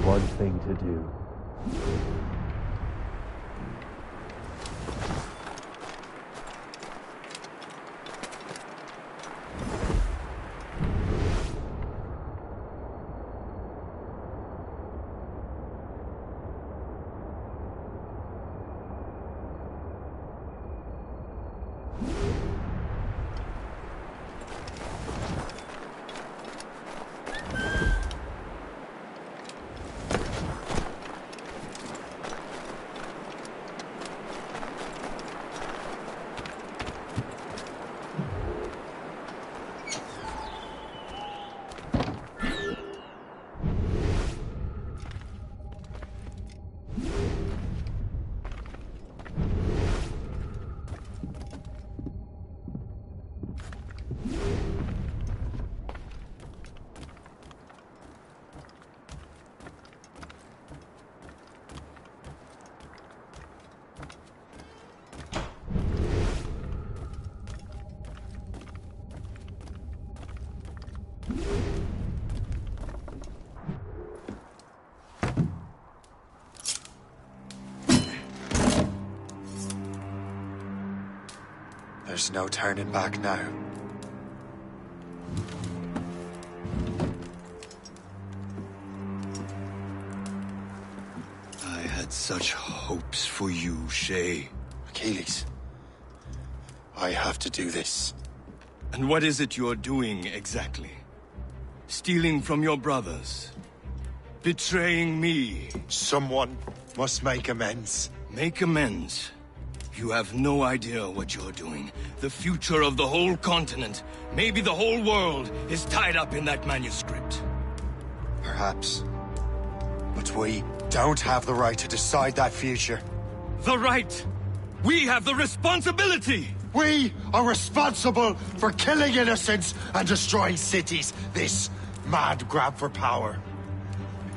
one thing to do. There's no turning back now. I had such hopes for you, Shay. Achilles, I have to do this. And what is it you're doing exactly? Stealing from your brothers? Betraying me? Someone must make amends. Make amends? You have no idea what you're doing. The future of the whole continent, maybe the whole world, is tied up in that manuscript. Perhaps. But we don't have the right to decide that future. The right! We have the responsibility! We are responsible for killing innocents and destroying cities. This mad grab for power.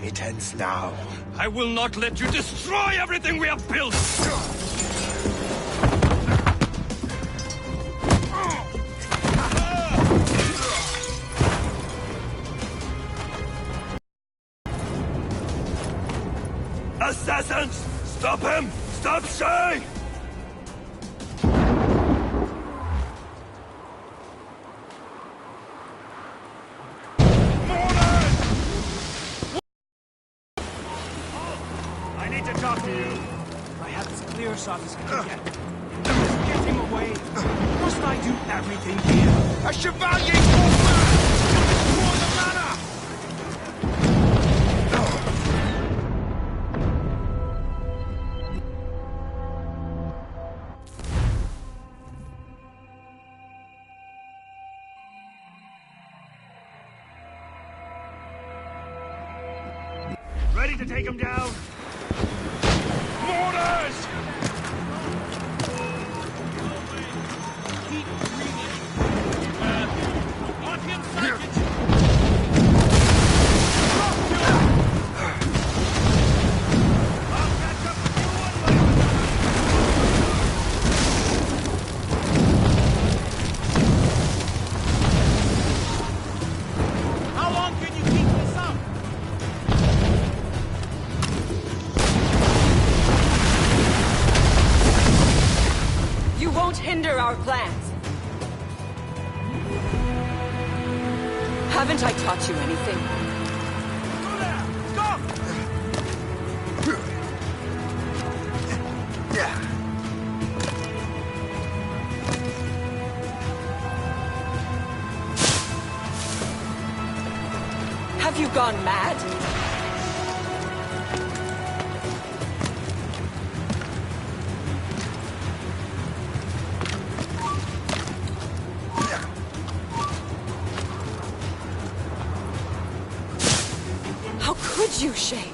It ends now. I will not let you destroy everything we have built! Assassins! Stop him! Stop Shay! I need to talk to you. I have as clear a shot as I can get. Just get him away. Must I do everything here? A chevalier for the manor! Ready to take him down? Mortars! Keep breathing. On him, Sergeant! I'll catch up with you one way or another. How long can you keep this up? You won't hinder our plans. Haven't I taught you anything? Go there! Stop! Have you gone mad? How could you, Shay?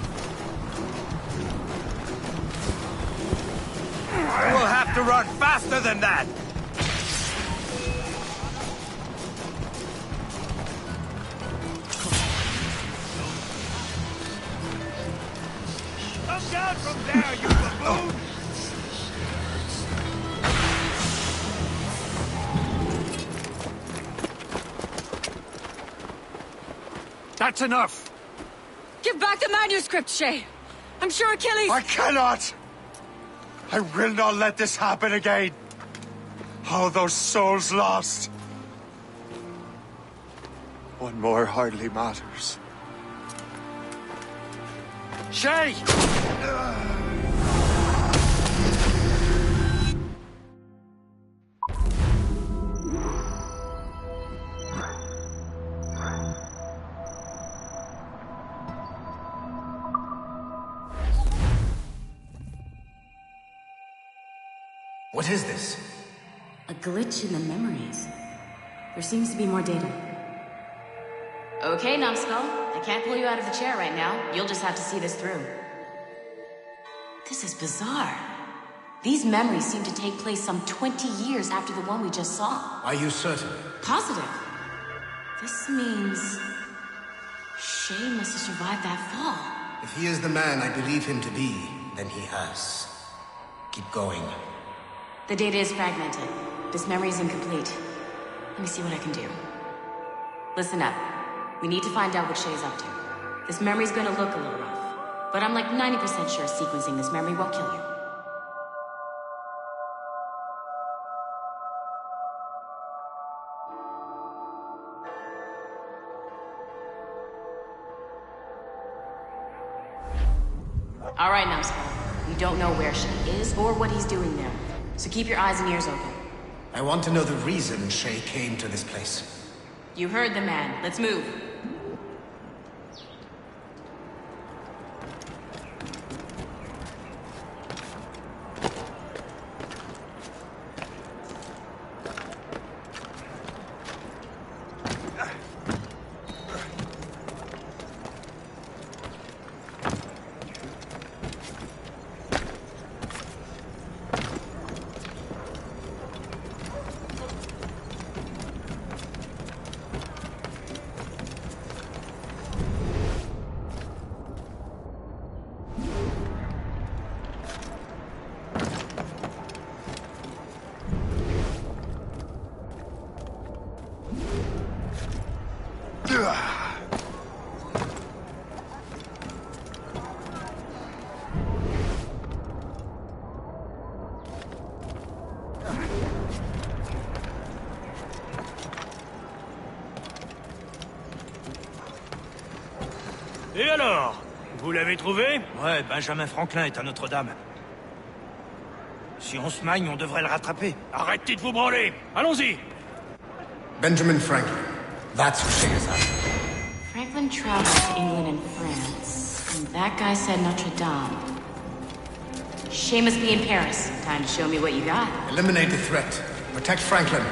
We'll have to run faster than that! Come down from there, you baboon! That's enough! Give Give back the manuscript, Shay. I'm sure Achilles... I cannot! I will not let this happen again. Oh, those souls lost. One more hardly matters. Shay! What is this? A glitch in the memories. There seems to be more data. Okay, Numbskull. I can't pull you out of the chair right now. You'll just have to see this through. This is bizarre. These memories seem to take place some 20 years after the one we just saw. Are you certain? Positive. This means... Shay must have survived that fall. If he is the man I believe him to be, then he has. Keep going. The data is fragmented. This memory is incomplete. Let me see what I can do. Listen up. We need to find out what Shay's up to. This memory's gonna look a little rough, but I'm like 90% sure sequencing this memory won't kill you. All right, Numbskull. We don't know where Shay is or what he's doing there, so keep your eyes and ears open. I want to know the reason Shay came to this place. You heard the man. Let's move. Et alors? Vous l'avez trouvé? Ouais, Benjamin Franklin est à Notre-Dame. Si on se magne, on devrait le rattraper. Arrêtez de vous branler! Allons-y! Benjamin Franklin. That's who Shay is after. Franklin traveled to England and France, and that guy said Notre-Dame. Shay must be in Paris. Time to show me what you got. Eliminate the threat. Protect Franklin.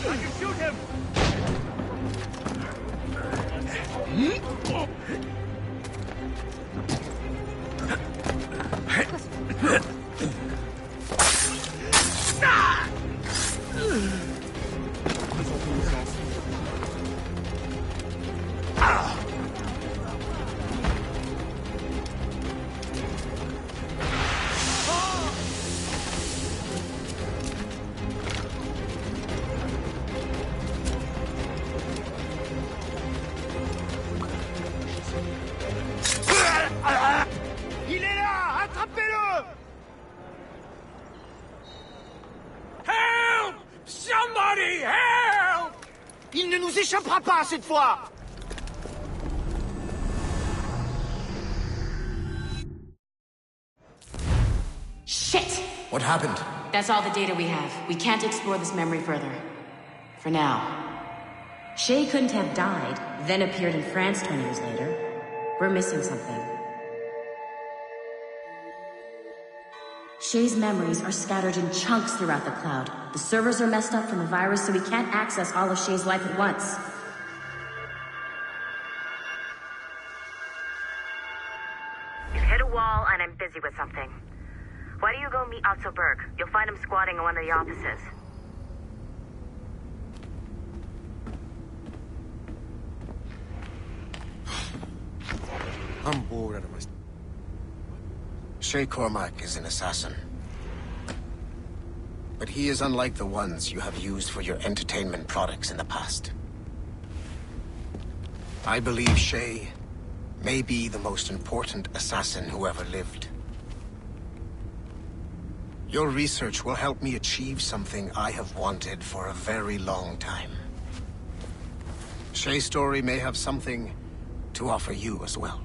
I can shoot him! Il est là! Attrapez-le! Help! Somebody help! Il ne nous échappera pas cette fois! Shit! What happened? That's all the data we have. We can't explore this memory further. For now. Shay couldn't have died, then appeared in France 20 years later. We're missing something. Shay's memories are scattered in chunks throughout the cloud. The servers are messed up from the virus, so we can't access all of Shay's life at once. You hit a wall, and I'm busy with something. Why don't you go meet Otto Berg? You'll find him squatting in one of the offices. I'm bored out of my... Shay Cormac is an assassin. but he is unlike the ones you have used for your entertainment products in the past. I believe Shay may be the most important assassin who ever lived. Your research will help me achieve something I have wanted for a very long time. Shay's story may have something to offer you as well.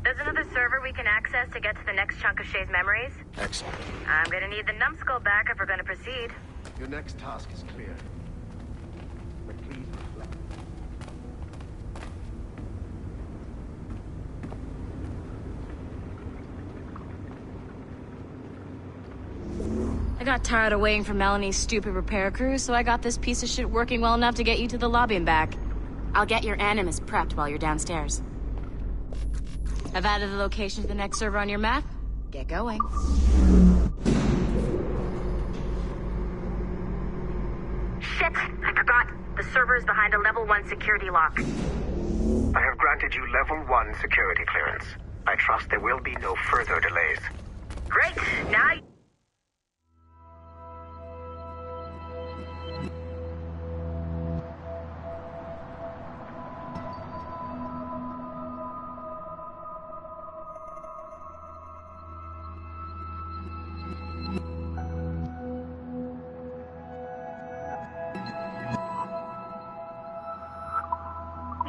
There's another server we can access to get to the next chunk of Shay's memories. Excellent. I'm gonna need the numbskull back if we're gonna proceed. Your next task is clear. But please reflect. I got tired of waiting for Melanie's stupid repair crew, so I got this piece of shit working well enough to get you to the lobby and back. I'll get your animus prepped while you're downstairs. I've added the location to the next server on your map. Get going. Shit! I forgot. The server is behind a level 1 security lock. I have granted you level 1 security clearance. I trust there will be no further delays. Great! Now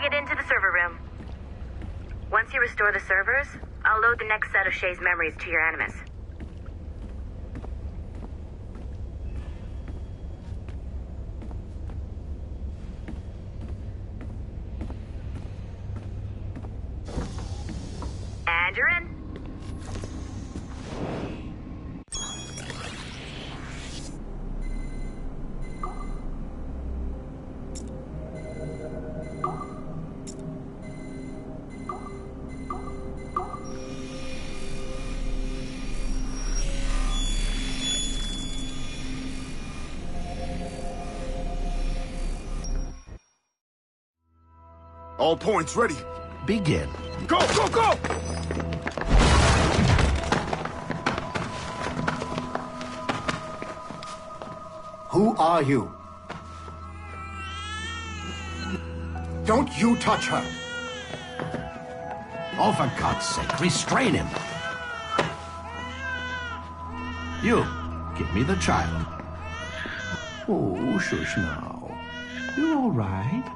get into the server room. Once you restore the servers, I'll load the next set of Shay's memories to your animus. And you're in. All points ready. Begin. Go, go, go! Who are you? Don't you touch her! Oh, for God's sake, restrain him. You, give me the child. Oh, shush now. You're all right.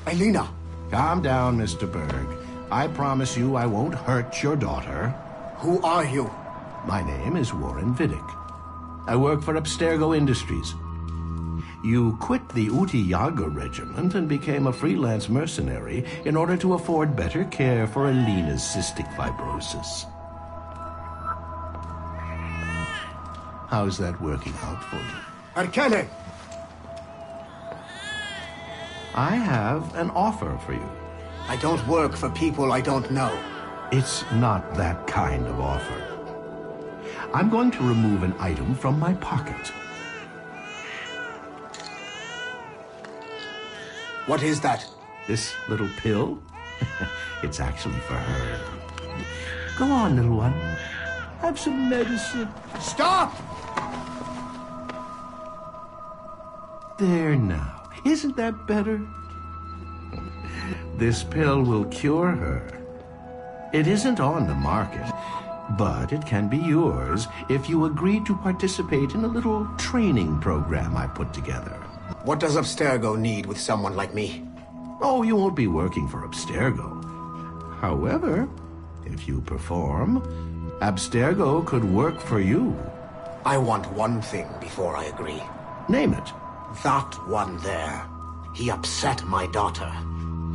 Elena! Calm down, Mr. Berg. I promise you I won't hurt your daughter. Who are you? My name is Warren Vidic. I work for Abstergo Industries. You quit the Uti Yaga regiment and became a freelance mercenary in order to afford better care for Elena's cystic fibrosis. How's that working out for you? Arkele! I have an offer for you. I don't work for people I don't know. It's not that kind of offer. I'm going to remove an item from my pocket. What is that? This little pill? It's actually for her. Go on, little one. Have some medicine. Stop! There now. Isn't that better? This pill will cure her. It isn't on the market, but it can be yours if you agree to participate in a little training program I put together. What does Abstergo need with someone like me? Oh, you won't be working for Abstergo. However, if you perform, Abstergo could work for you. I want one thing before I agree. Name it. That one there. He upset my daughter.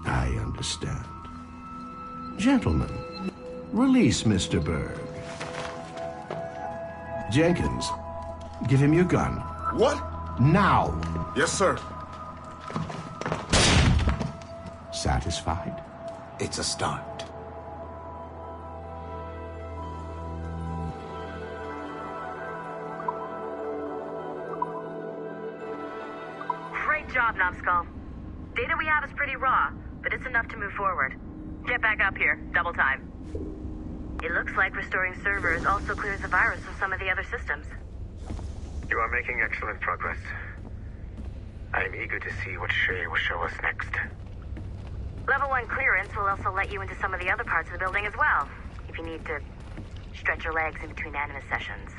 I understand. Gentlemen, release Mr. Berg. Jenkins, give him your gun. What? Now! Yes, sir. Satisfied? It's a start. Great job, Numbskull. Data we have is pretty raw, but it's enough to move forward. Get back up here. Double time. It looks like restoring servers also clears the virus from some of the other systems. You are making excellent progress. I am eager to see what Shay will show us next. Level 1 clearance will also let you into some of the other parts of the building as well, if you need to stretch your legs in between Animus sessions.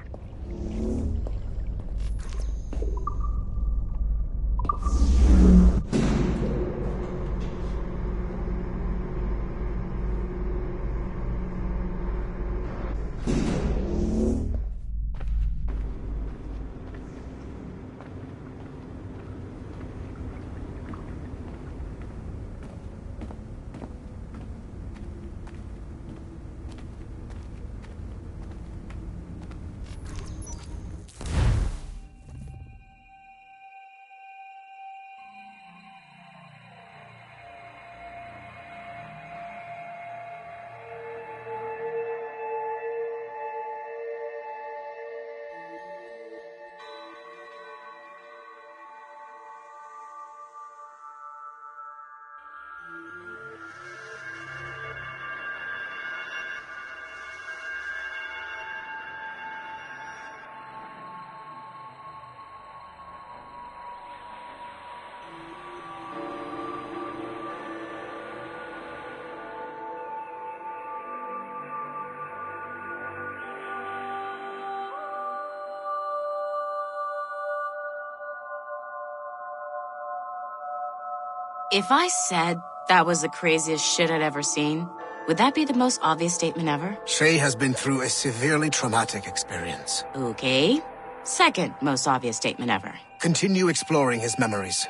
If I said that was the craziest shit I'd ever seen, would that be the most obvious statement ever? Shay has been through a severely traumatic experience. Okay. Second most obvious statement ever. Continue exploring his memories.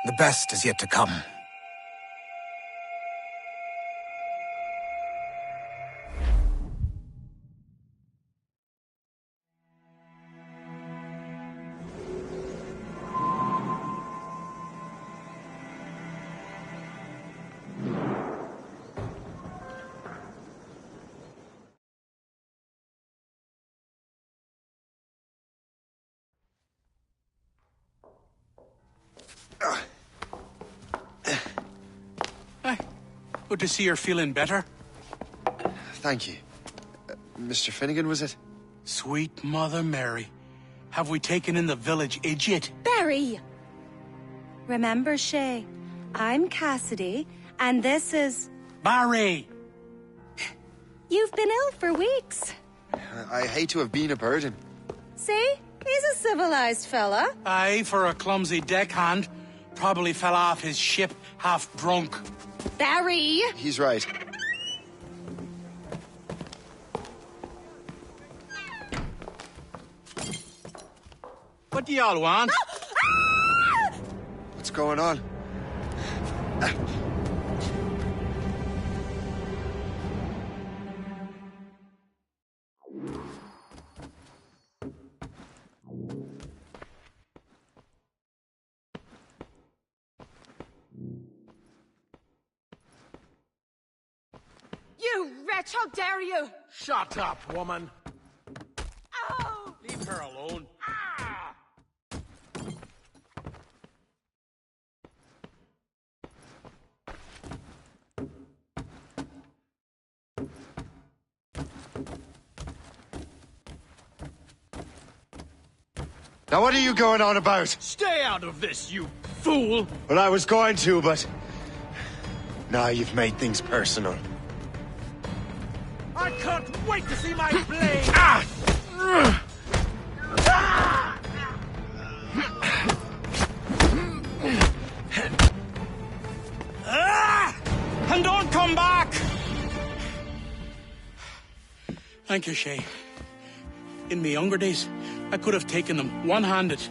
The best is yet to come. Good to see you're feeling better. Thank you. Mr. Finnegan, was it? Sweet Mother Mary. Have we taken in the village idiot? Barry! Remember, Shay, I'm Cassidy, and this is... Barry! You've been ill for weeks. I hate to have been a burden. See? He's a civilized fella. Aye, for a clumsy deckhand. Probably fell off his ship half drunk. Barry! He's right. What do y'all want? What's going on? You wretch, how dare you! Shut up, woman. Oh! Leave her alone. Ah! Now what are you going on about? Stay out of this, you fool! Well, I was going to, but... Now you've made things personal. I can't wait to see my blade! Ah! And don't come back! Thank you, Shay. In my younger days, I could have taken them one-handed.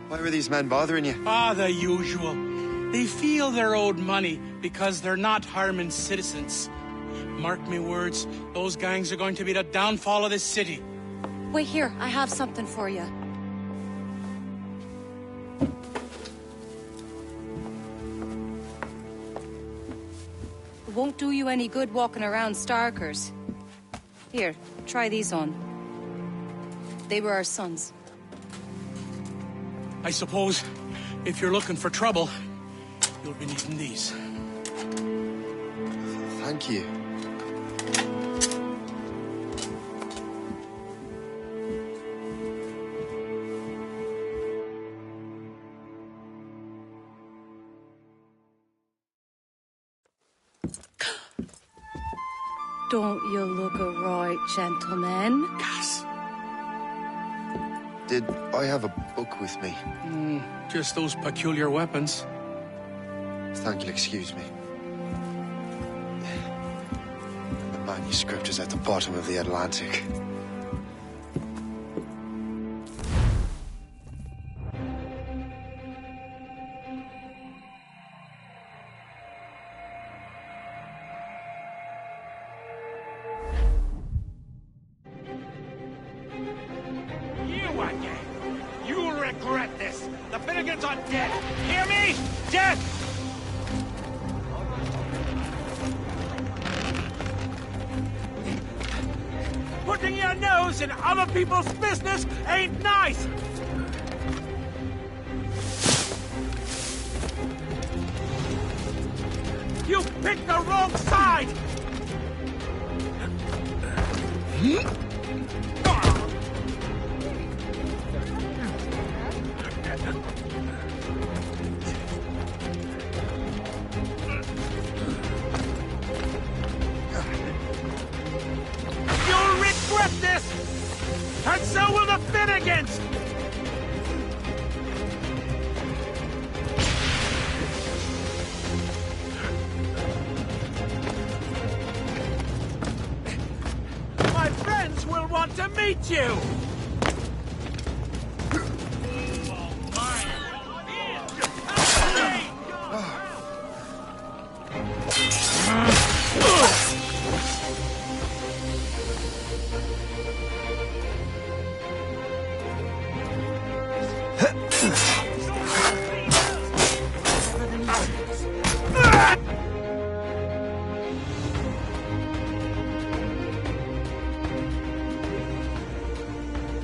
Why were these men bothering you? Ah, the usual. They feel they're owed money because they're not harming citizens. Mark me words, those gangs are going to be the downfall of this city. Wait here, I have something for you. It won't do you any good walking around Starkers. Here, try these on. They were our sons. I suppose, if you're looking for trouble, you'll be needing these. Thank you. Don't you look a right, gentlemen? Gas. Did I have a book with me? Just those peculiar weapons. Thank you, excuse me. The manuscript is at the bottom of the Atlantic. You again! You'll regret this! The Finnegans are dead! Hear me? Dead! Putting your nose in other people's business ain't nice! You picked the wrong side! You'll regret this! And so will the Finnegans! My friends will want to meet you!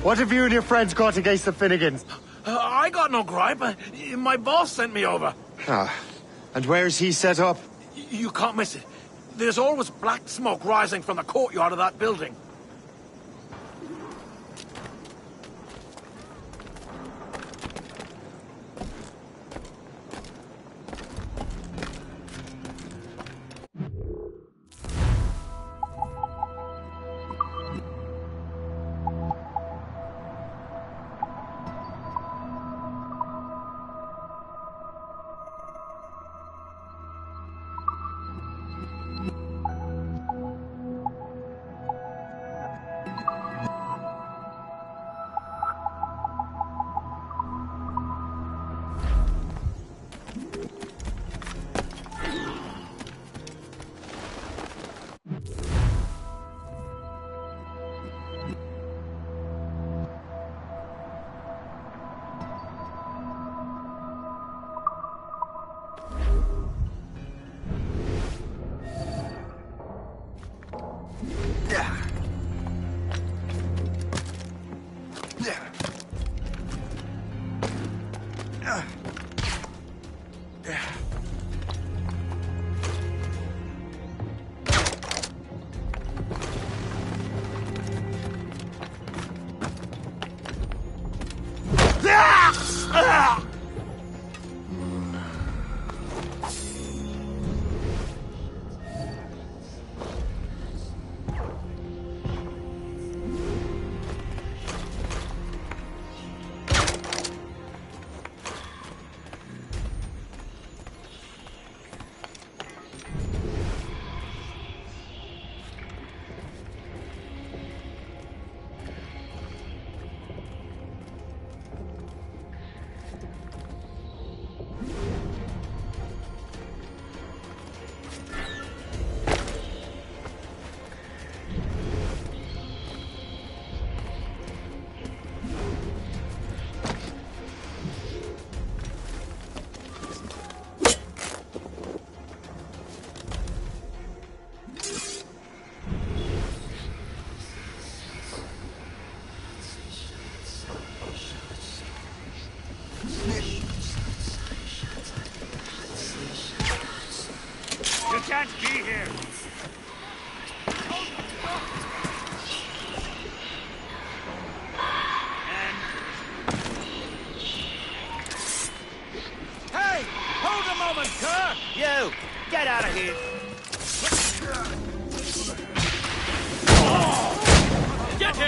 What have you and your friends got against the Finnegans? I got no gripe. My boss sent me over. Ah, and where's he set up? You can't miss it. There's always black smoke rising from the courtyard of that building.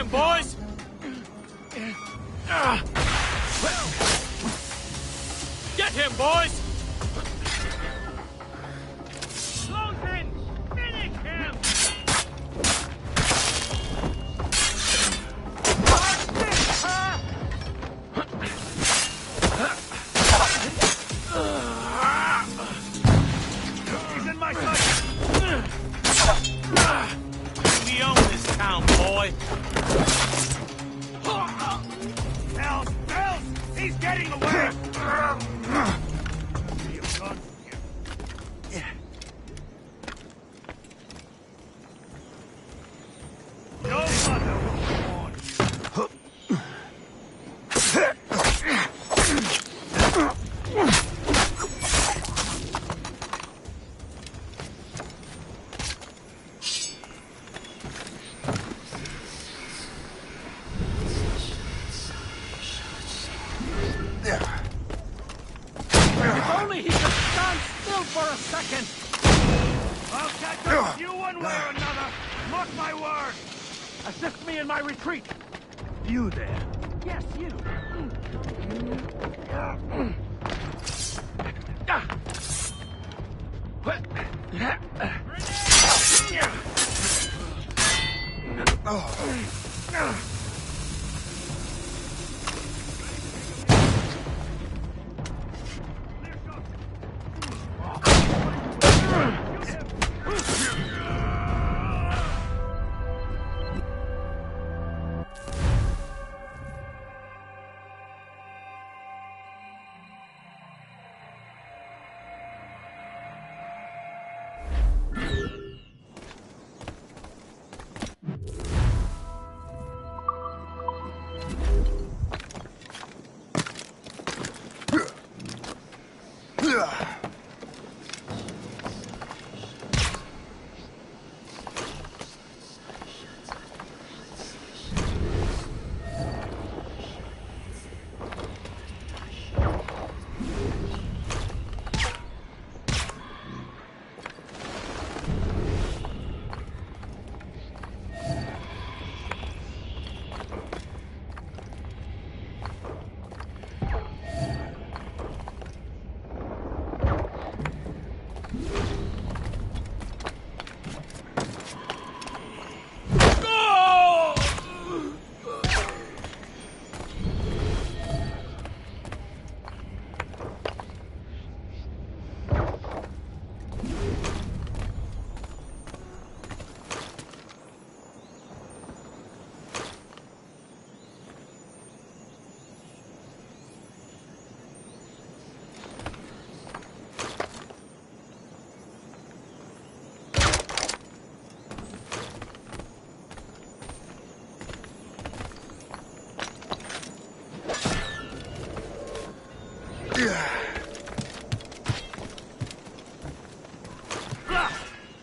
him, boys! Get him, boys! Close in! Finish him! He's in my sight! We own this town, boy! Hells! He's getting away! No mother will warn you. If only he could stand still for a second! I'll catch up with you one way or another! Mark my word! Assist me in my retreat! You there. Yes, you.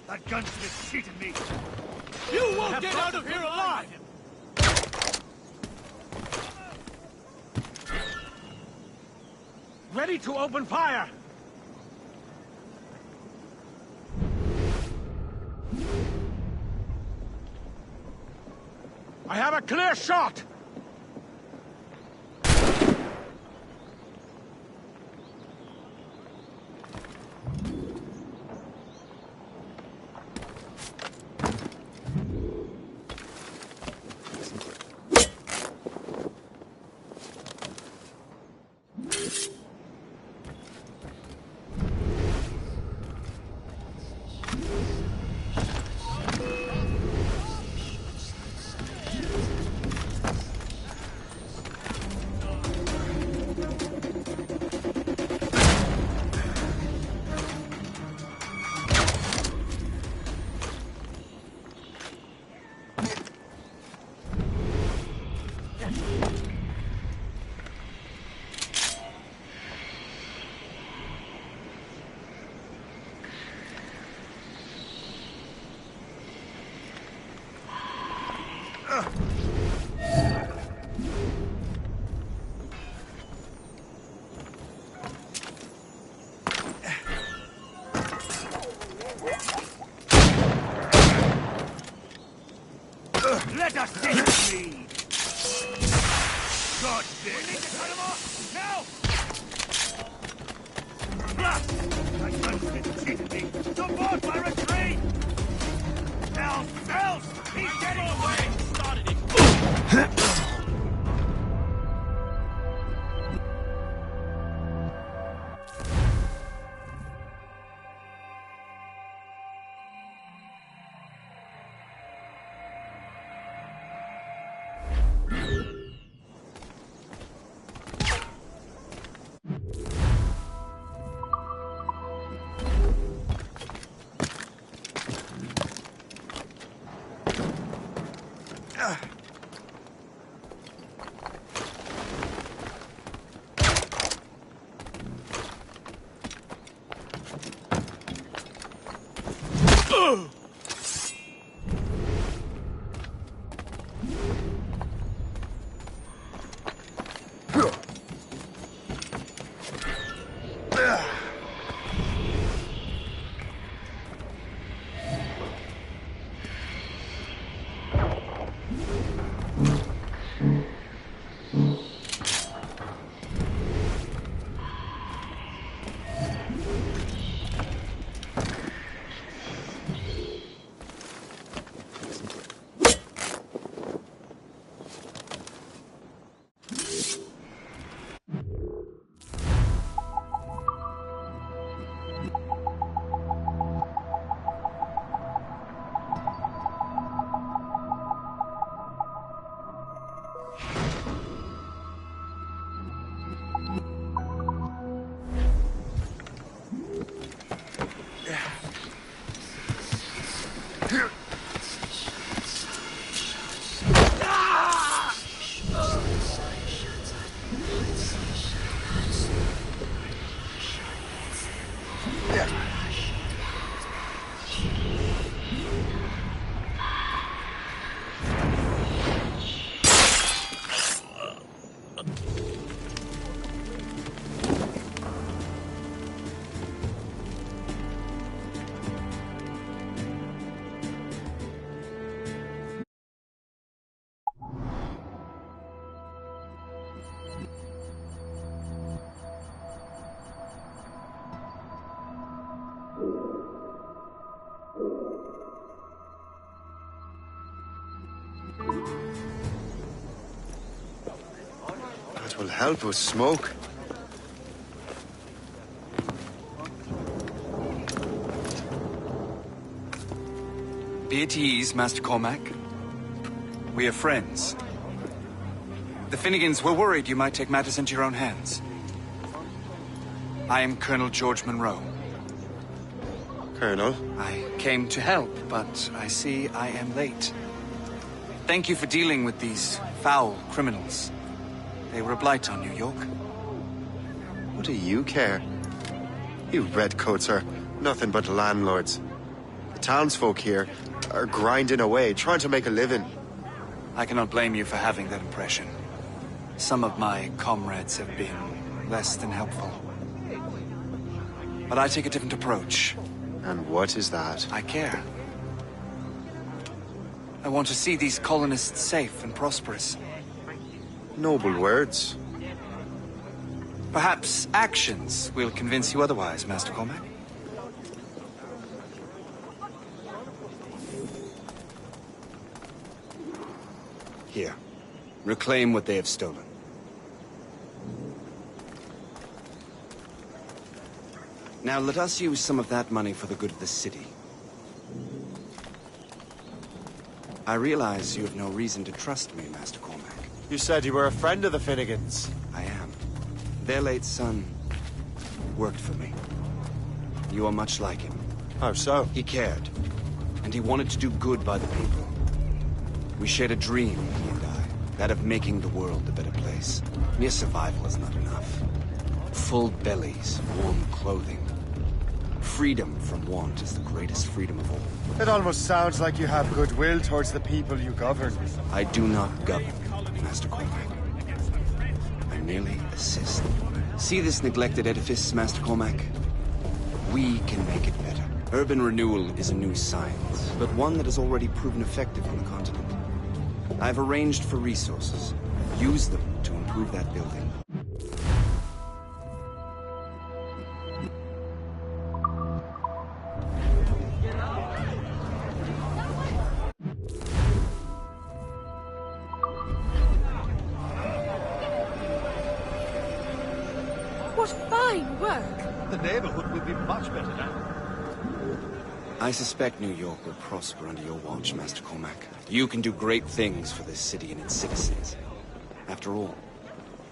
That gunsmith cheated me. You won't get out of here alive! Ready to open fire! I have a clear shot! Let us disagree! God, we need to cut him off! Now! Bluff! My gun's cheated me! Support my retreat! Else! He's getting away! Started it! That will help with smoke. Be at ease, Master Cormac. We are friends. The Finnegans were worried you might take matters into your own hands. I am Colonel George Monroe. Colonel? I came to help, but I see I am late. Thank you for dealing with these foul criminals. They were a blight on New York. What do you care? You redcoats are nothing but landlords. The townsfolk here are grinding away, trying to make a living. I cannot blame you for having that impression. Some of my comrades have been less than helpful. But I take a different approach. And what is that? I care. I want to see these colonists safe and prosperous. Noble words. Perhaps actions will convince you otherwise, Master Cormac. Here. Reclaim what they have stolen. Now let us use some of that money for the good of the city. I realize you have no reason to trust me, Master Cormac. You said you were a friend of the Finnegans. I am. Their late son worked for me. You are much like him. How so? He cared, and he wanted to do good by the people. We shared a dream, he and I, that of making the world a better place. Mere survival is not enough. Full bellies, warm clothing. Freedom from want is the greatest freedom of all. It almost sounds like you have goodwill towards the people you govern. I do not govern, Master Cormac. I merely assist. See this neglected edifice, Master Cormac? We can make it better. Urban renewal is a new science, but one that has already proven effective on the continent. I've arranged for resources. Use them to improve that building. What fine work! The neighborhood will be much better now. I suspect New York will prosper under your watch, Master Cormac. You can do great things for this city and its citizens. After all,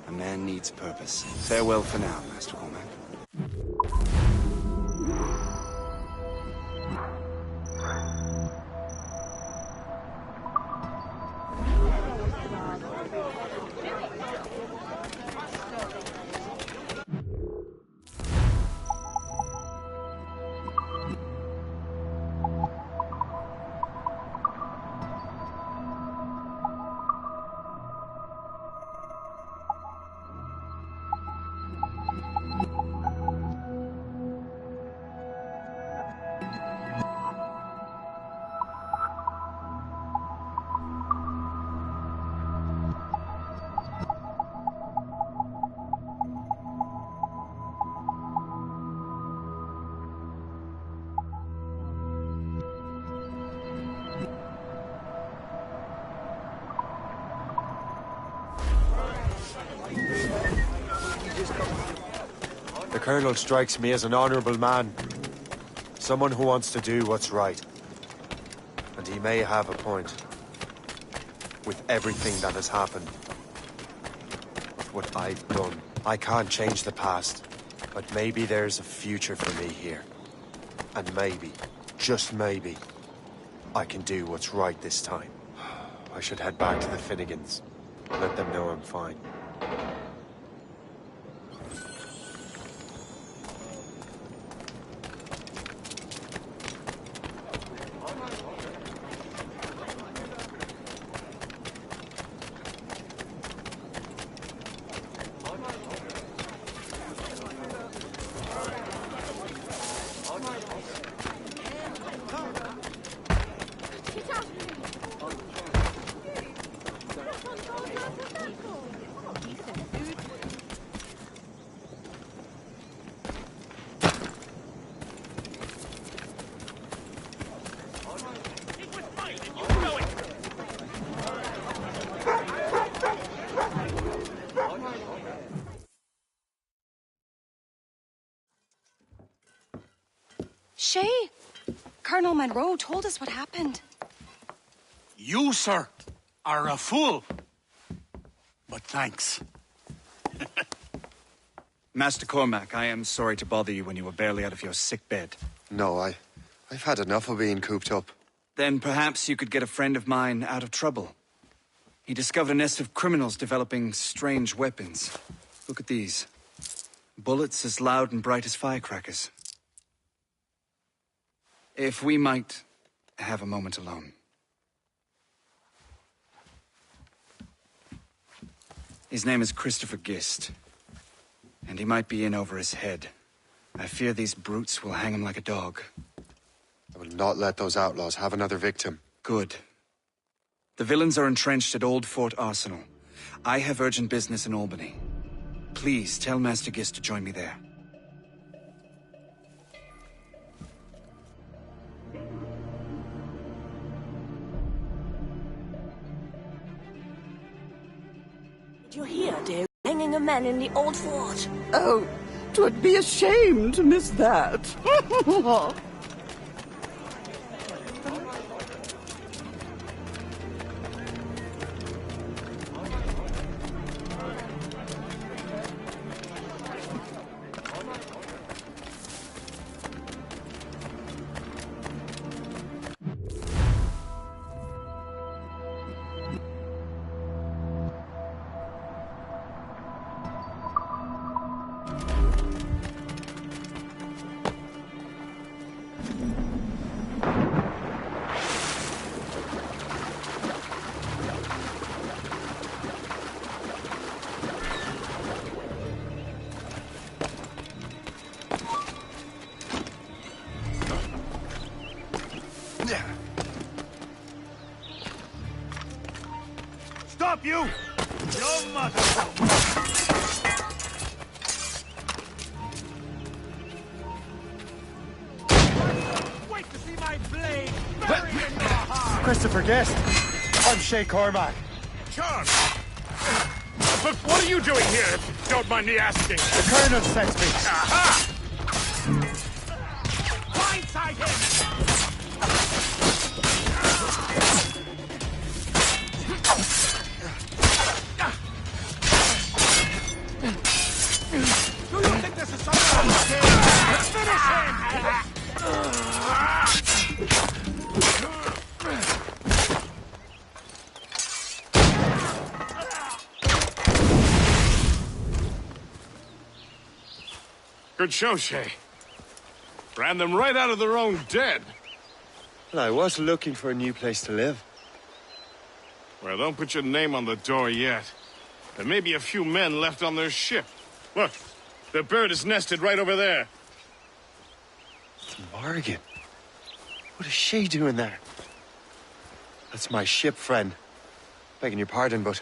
a man needs purpose. Farewell for now, Master Cormac. The Colonel strikes me as an honorable man. Someone who wants to do what's right. And he may have a point. With everything that has happened. With what I've done. I can't change the past. But maybe there's a future for me here. And maybe, just maybe, I can do what's right this time. I should head back to the Finnegans. Let them know I'm fine. Shay, Colonel Monroe told us what happened. You, sir, are a fool. But thanks. Master Cormac, I am sorry to bother you when you were barely out of your sick bed. No, I've had enough of being cooped up. Then perhaps you could get a friend of mine out of trouble. He discovered a nest of criminals developing strange weapons. Look at these. Bullets as loud and bright as firecrackers. If we might have a moment alone. His name is Christopher Gist. And he might be in over his head. I fear these brutes will hang him like a dog. I will not let those outlaws have another victim. Good. The villains are entrenched at Old Fort Arsenal. I have urgent business in Albany. Please tell Master Gist to join me there. Did you hear, dear? Hanging a man in the old fort. Oh, 'twould be a shame to miss that. stop you! Your mother! Wait to see my blade buried in your heart! Christopher Guest. I'm Shay Cormac. Charles! But what are you doing here, if you don't mind me asking? The Colonel sent me. Aha! Blindside him! Do you think this is something I'm scared? Finish him! Good show, Shay. Ran them right out of their own den. Well, I was looking for a new place to live. Well, don't put your name on the door yet. There may be a few men left on their ship. Look, the bird is nested right over there. It's Morgan. What is she doing there? That's my ship, friend. Begging your pardon, but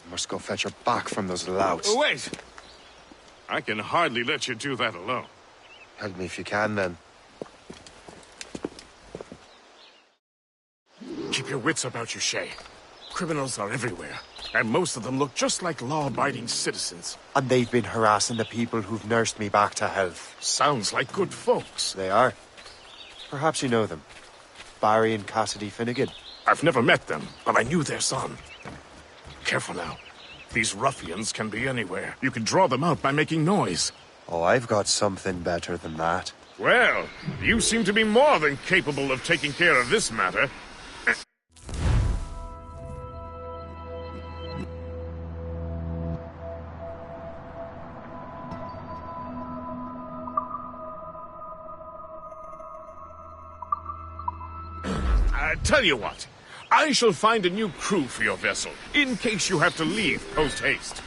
I must go fetch her back from those louts. Oh, wait! I can hardly let you do that alone. Help me if you can, then. Keep your wits about you, Shay. Criminals are everywhere, and most of them look just like law-abiding citizens. And they've been harassing the people who've nursed me back to health. Sounds like good folks. They are. Perhaps you know them. Barry and Cassidy Finnegan. I've never met them, but I knew their son. Careful now. These ruffians can be anywhere. You can draw them out by making noise. Oh, I've got something better than that. Well, you seem to be more than capable of taking care of this matter. Tell you what, I shall find a new crew for your vessel, in case you have to leave post-haste.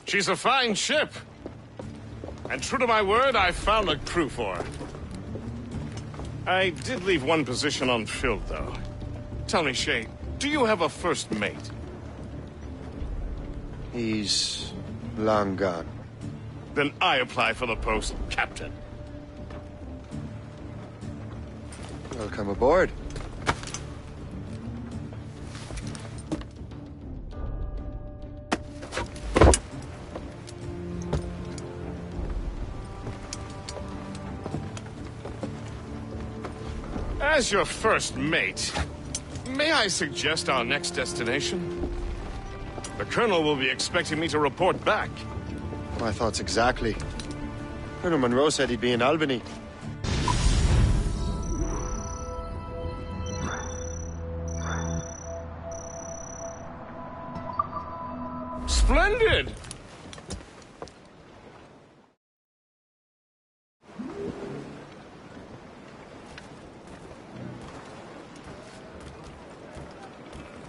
She's a fine ship. And true to my word, I found a crew for her. I did leave one position unfilled, though. Tell me, Shay, do you have a first mate? He's long gone. Then I apply for the post, Captain. Welcome aboard. As your first mate, may I suggest our next destination? The Colonel will be expecting me to report back. My thoughts exactly. Colonel Monroe said he'd be in Albany. Splendid!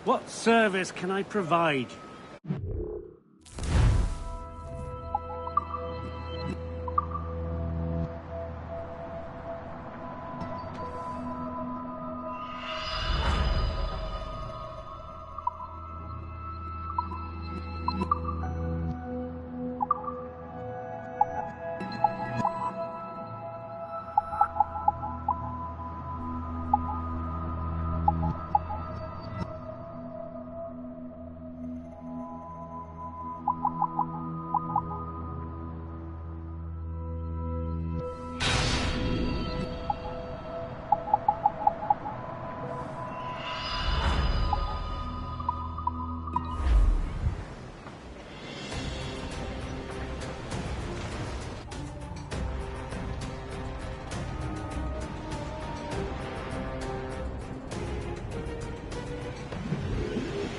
What service can I provide?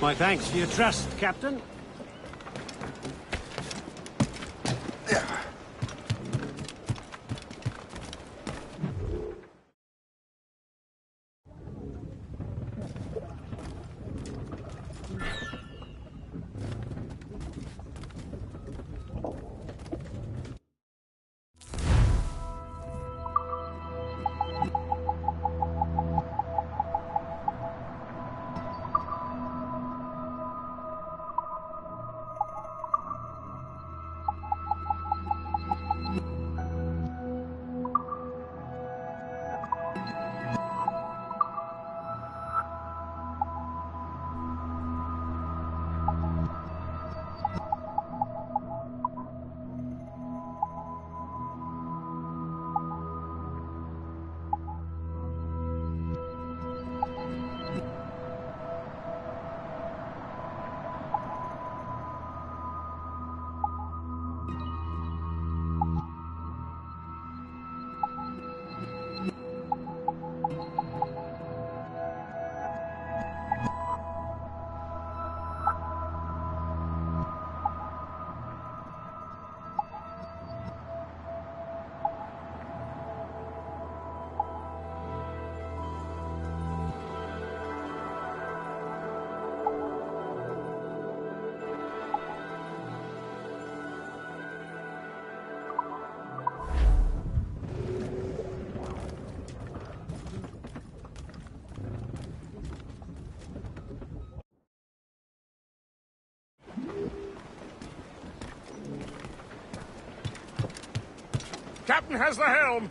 My thanks for your trust, Captain. Captain has the helm!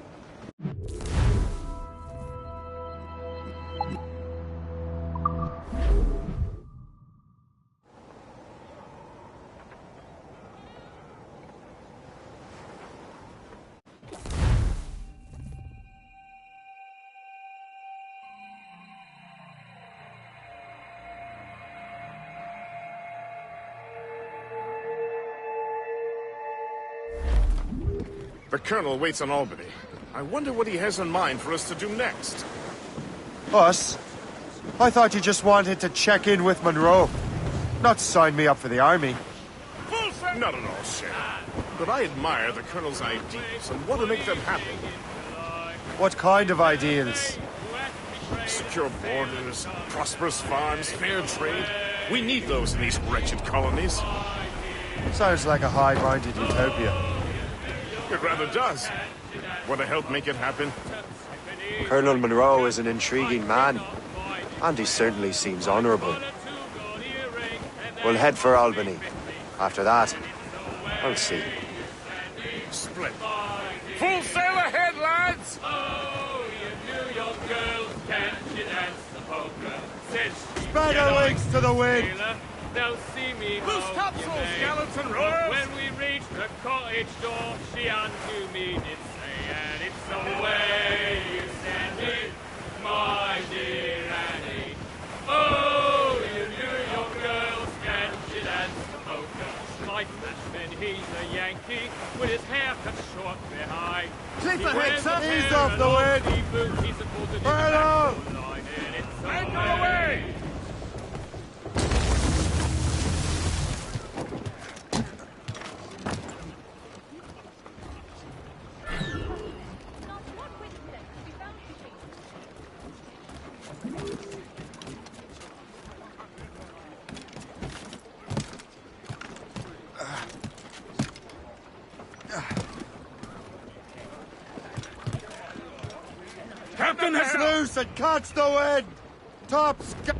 The Colonel waits on Albany. I wonder what he has in mind for us to do next. Us? I thought you just wanted to check in with Monroe. Not sign me up for the army. Not at all, Shay. But I admire the Colonel's ideals and want to make them happen. What kind of ideals? Secure borders, prosperous farms, fair trade. We need those in these wretched colonies. Sounds like a high-minded utopia. It rather does. Want to help make it happen? Colonel Monroe is an intriguing man, and he certainly seems honorable. We'll head for Albany. After that, I'll see. Split. Full sail ahead, lads! Oh, you New York girls, can't you dance the polka? Spread our wings to the wind! They'll see me. Loose topsails, skeleton royals! When we reached the cottage door, she unto me did say, and it's the way you send it, my dear Annie. Oh, you New York girls, can't you dance the polka? My Flashman, he's a Yankee, with his hair cut short behind. Clip ahead, son! Ease off the wind! Hello! Anchor away! Captain is loose and catch the wind! Top sky!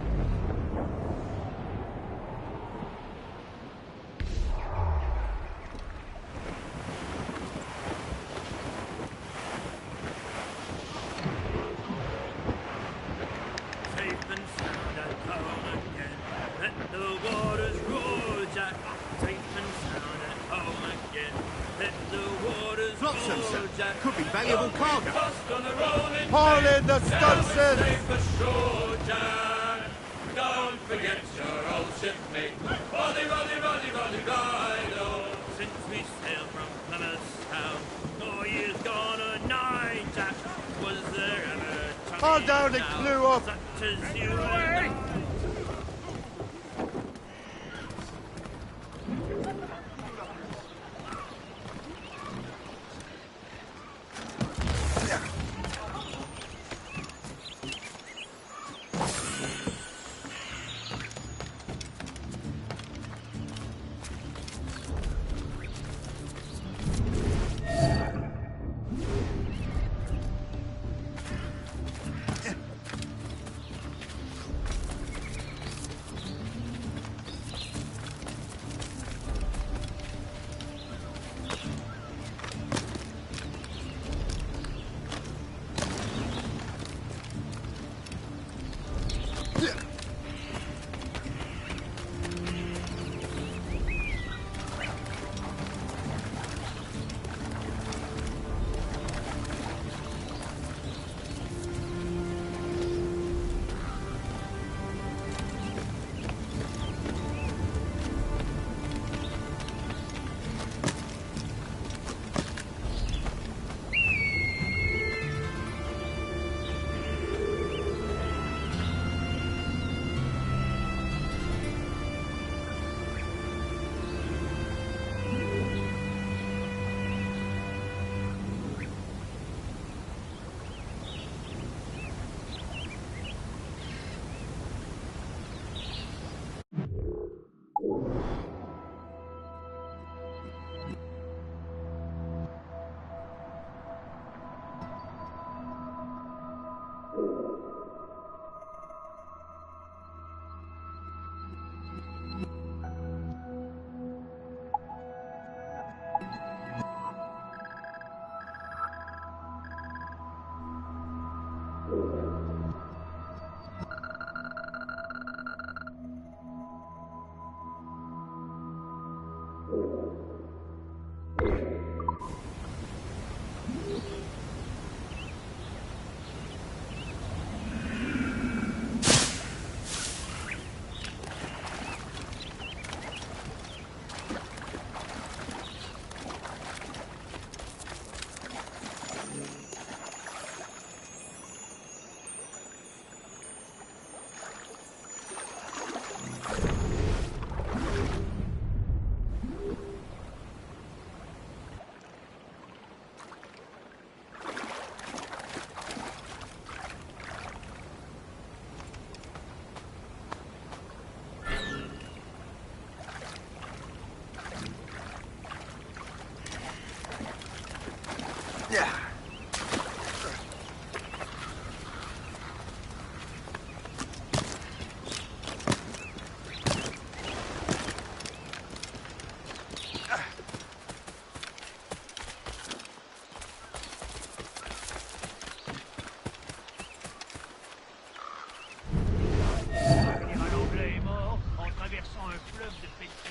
Safe and sound at home again. Let the waters roar, Jack. Safe and sound at home again. Let the waters roar, Jack. Could be valuable cargo. Lost on the rolling Haul in the stunsails! safe ashore, Jack. Don't forget your old shipmate. Roddy, Roddy, Roddy, Roddy, Rido. Since we sailed from Plymouth Sound, 4 years gone a night, Jack. Was there ever time Haul down and clew up! such as you and I? more flub the pit.